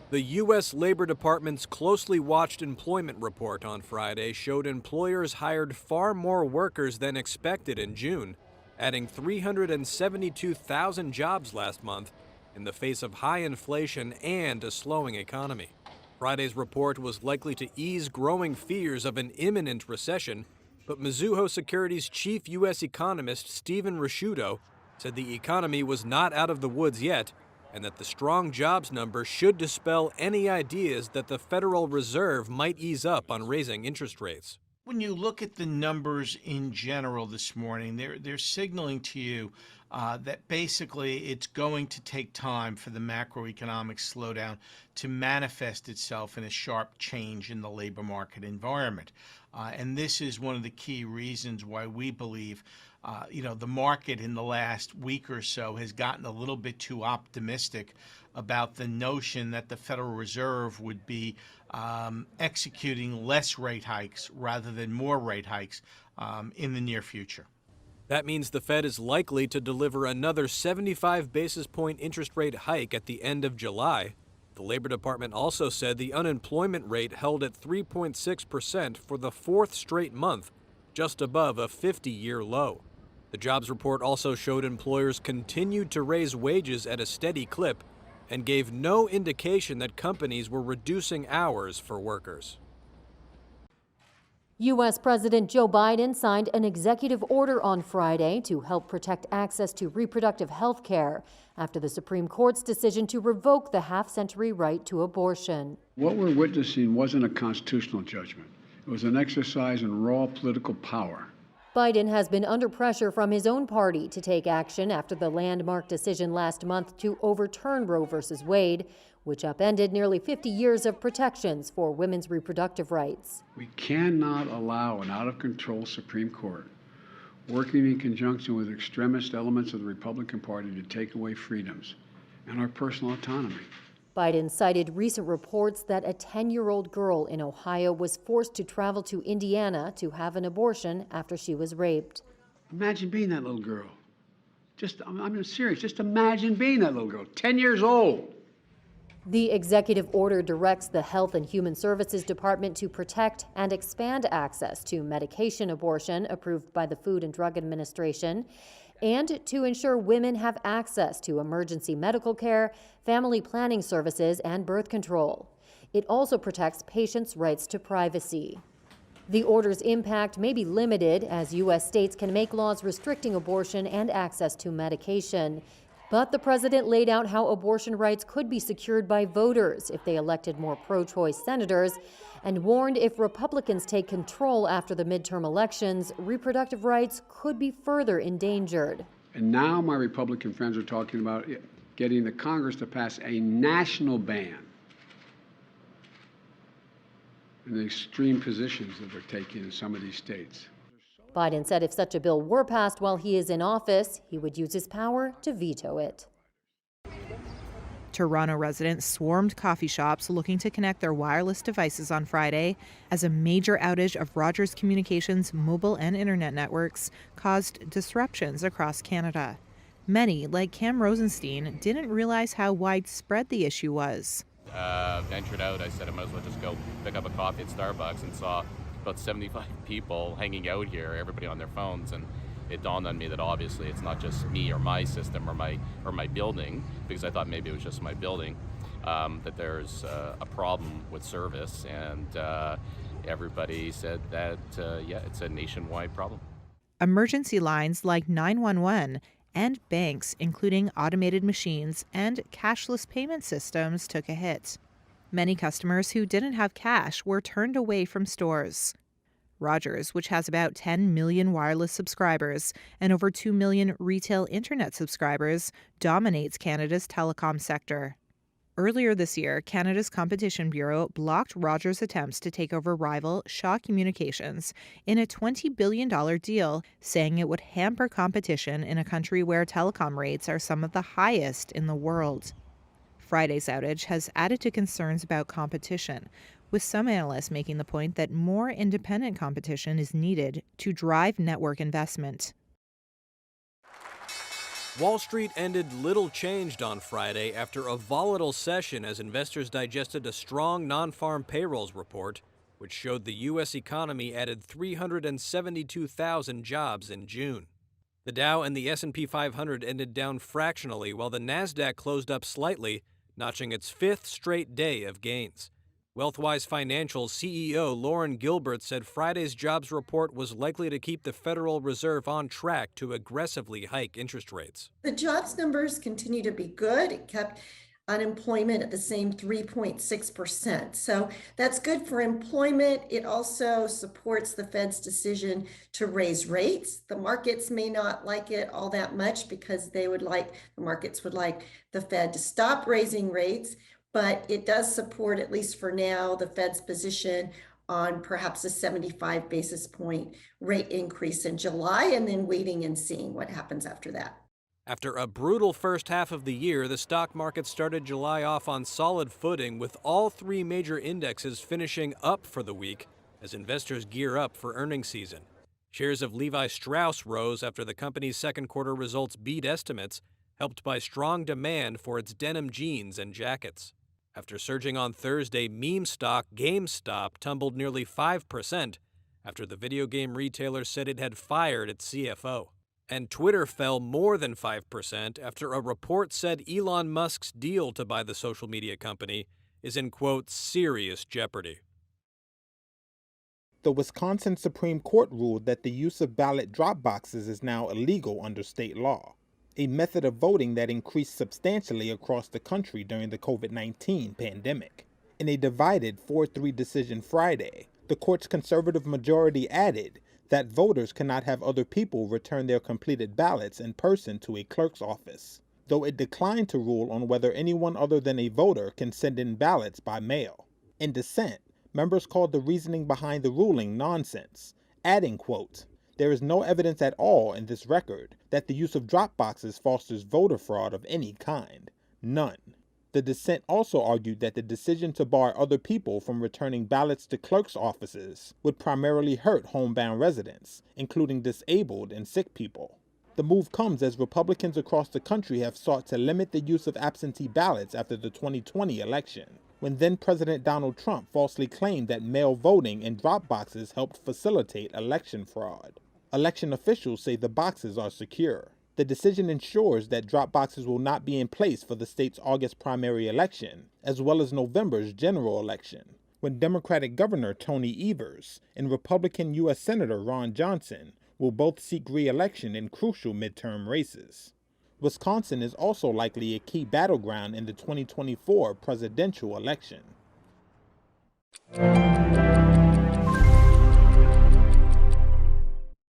The U.S. Labor Department's closely watched employment report on Friday showed employers hired far more workers than expected in June, adding 372,000 jobs last month in the face of high inflation and a slowing economy. Friday's report was likely to ease growing fears of an imminent recession, but Mizuho Securities' chief U.S. economist Stephen Risciuto said the economy was not out of the woods yet, and that the strong jobs number should dispel any ideas that the Federal Reserve might ease up on raising interest rates. When you look at the numbers in general this morning, they're signaling to you that basically it's going to take time for the macroeconomic slowdown to manifest itself in a sharp change in the labor market environment. And this is one of the key reasons why we believe the market in the last week or so has gotten a little bit too optimistic about the notion that the Federal Reserve would be executing less rate hikes rather than more rate hikes in the near future. That means the Fed is likely to deliver another 75 basis point interest rate hike at the end of July. The Labor Department also said the unemployment rate held at 3.6% for the fourth straight month, just above a 50-year low. The jobs report also showed employers continued to raise wages at a steady clip and gave no indication that companies were reducing hours for workers. U.S. President Joe Biden signed an executive order on Friday to help protect access to reproductive health care after the Supreme Court's decision to revoke the half-century right to abortion. What we're witnessing wasn't a constitutional judgment. It was an exercise in raw political power. Biden has been under pressure from his own party to take action after the landmark decision last month to overturn Roe v. Wade, which upended nearly 50 years of protections for women's reproductive rights. We cannot allow an out-of-control Supreme Court working in conjunction with extremist elements of the Republican Party to take away freedoms and our personal autonomy. Biden cited recent reports that a 10-year-old girl in Ohio was forced to travel to Indiana to have an abortion after she was raped. Imagine being that little girl. I'm serious. Just imagine being that little girl, 10 years old. The executive order directs the Health and Human Services Department to protect and expand access to medication abortion approved by the Food and Drug Administration, and to ensure women have access to emergency medical care, family planning services, and birth control. It also protects patients' rights to privacy. The order's impact may be limited, as U.S. states can make laws restricting abortion and access to medication. But the president laid out how abortion rights could be secured by voters if they elected more pro-choice senators, and warned if Republicans take control after the midterm elections, reproductive rights could be further endangered. And now my Republican friends are talking about getting the Congress to pass a national ban in the extreme positions that they're taking in some of these states. Biden said if such a bill were passed while he is in office, he would use his power to veto it. Toronto residents swarmed coffee shops looking to connect their wireless devices on Friday as a major outage of Rogers Communications' mobile and internet networks caused disruptions across Canada. Many, like Cam Rosenstein, didn't realize how widespread the issue was. Ventured out, I said I might as well just go pick up a coffee at Starbucks, and saw about 75 people hanging out here, everybody on their phones, and it dawned on me that obviously it's not just me or my system or my building, because I thought maybe it was just my building, that there's a problem with service, and everybody said that, it's a nationwide problem. Emergency lines like 911 and banks, including automated machines and cashless payment systems, took a hit. Many customers who didn't have cash were turned away from stores. Rogers, which has about 10 million wireless subscribers and over 2 million retail internet subscribers, dominates Canada's telecom sector. Earlier this year, Canada's Competition Bureau blocked Rogers' attempts to take over rival Shaw Communications in a $20 billion deal, saying it would hamper competition in a country where telecom rates are some of the highest in the world. Friday's outage has added to concerns about competition, with some analysts making the point that more independent competition is needed to drive network investment. Wall Street ended little changed on Friday after a volatile session as investors digested a strong non-farm payrolls report, which showed the U.S. economy added 372,000 jobs in June. The Dow and the S&P 500 ended down fractionally, while the Nasdaq closed up slightly, notching its fifth straight day of gains. Wealthwise Financial's CEO Lauren Gilbert said Friday's jobs report was likely to keep the Federal Reserve on track to aggressively hike interest rates. The jobs numbers continue to be good. It kept unemployment at the same 3.6%. So that's good for employment. It also supports the Fed's decision to raise rates. The markets may not like it all that much because the markets would like the Fed to stop raising rates, but it does support, at least for now, the Fed's position on perhaps a 75 basis point rate increase in July, and then waiting and seeing what happens after that. After a brutal first half of the year, the stock market started July off on solid footing, with all three major indexes finishing up for the week as investors gear up for earnings season. Shares of Levi Strauss rose after the company's second quarter results beat estimates, helped by strong demand for its denim jeans and jackets. After surging on Thursday, meme stock GameStop tumbled nearly 5% after the video game retailer said it had fired its CFO. And Twitter fell more than 5% after a report said Elon Musk's deal to buy the social media company is in, quote, serious jeopardy. The Wisconsin Supreme Court ruled that the use of ballot drop boxes is now illegal under state law, a method of voting that increased substantially across the country during the COVID-19 pandemic. In a divided 4-3 decision Friday, the court's conservative majority added that voters cannot have other people return their completed ballots in person to a clerk's office, though it declined to rule on whether anyone other than a voter can send in ballots by mail. In dissent, members called the reasoning behind the ruling nonsense, adding, quote, "There is no evidence at all in this record that the use of drop boxes fosters voter fraud of any kind. None." The dissent also argued that the decision to bar other people from returning ballots to clerks' offices would primarily hurt homebound residents, including disabled and sick people. The move comes as Republicans across the country have sought to limit the use of absentee ballots after the 2020 election, when then-President Donald Trump falsely claimed that mail voting and drop boxes helped facilitate election fraud. Election officials say the boxes are secure. The decision ensures that drop boxes will not be in place for the state's August primary election, as well as November's general election, when Democratic Governor Tony Evers and Republican U.S. Senator Ron Johnson will both seek re-election in crucial midterm races. Wisconsin is also likely a key battleground in the 2024 presidential election.